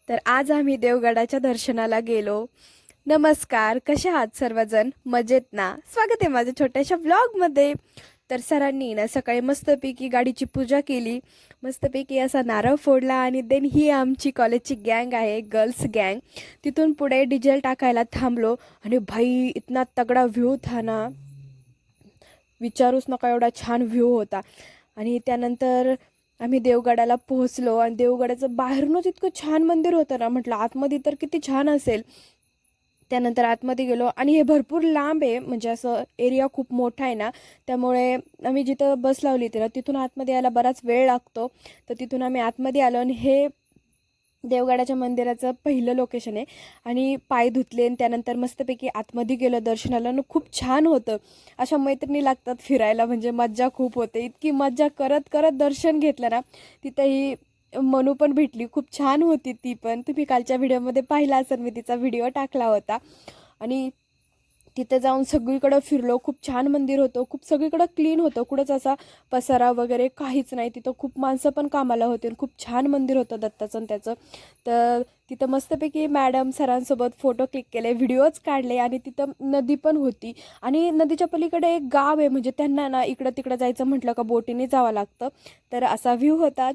तर आज आम्ही देवगडाच्या दर्शनाला गेलो. नमस्कार, कसे आहात सर्वजण? मजेत ना? स्वागत आहे माझ्या छोट्याशा व्लॉगमध्ये. तर सरांनी ना सकाळी मस्तपैकी गाडीची पूजा केली, मस्तपैकी असा नारळ फोडला आणि देन ही आमची कॉलेजची गँग आहे, गर्ल्स गँग. तिथून पुढे डिझेल टाकायला थांबलो आणि भाई इतना तगडा व्ह्यू था ना, विचारूच नका, एवढा छान व्ह्यू होता. आणि त्यानंतर आम्ही देवगडाला पोहोचलो आणि देवगडाचं बाहेरूनच इतकं छान मंदिर होतं ना, म्हटलं आतमध्ये तर किती छान असेल. त्यानंतर आतमध्ये गेलो आणि हे भरपूर लांब आहे, म्हणजे असं एरिया खूप मोठा आहे ना, त्यामुळे आम्ही जिथं बस लावली होती ना तिथून आतमध्ये यायला बराच वेळ लागतो. तर तिथून आम्ही आतमध्ये आलो आणि हे देवगडाच्या मंदिराचं पहिलं लोकेशन आहे. आणि पाय धुतले आणि त्यानंतर मस्तपैकी आतमध्ये गेलं दर्शनाला आणि खूप छान होतं. अशा मैत्रिणी लागतात फिरायला, म्हणजे मज्जा खूप होते. इतकी मज्जा करत करत दर्शन घेतलं ना, तिथंही मनू पण भेटली, खूप छान होती ती पण. तुम्ही कालच्या व्हिडिओमध्ये पाहिला असेल, मी तिचा व्हिडिओ टाकला होता. आणि तिथे जाऊन सगळीकडं फिरलो, खूप छान मंदिर होतं, खूप सगळीकडं क्लीन होतं, कुठंच असा पसारा वगैरे काहीच नाही. तिथं खूप माणसं पण कामाला होती आणि खूप छान मंदिर होतं दत्ताचं आणि त्याचं. तर तिथं मस्तपैकी मॅडम सरांसोबत फोटो क्लिक केले, व्हिडिओज काढले आणि तिथं नदी पण होती. आणि नदीच्या पलीकडे एक गाव आहे, म्हणजे त्यांना ना इकडं तिकडं जायचं म्हटलं का बोटीने जावं लागतं. तर असा व्ह्यू होता,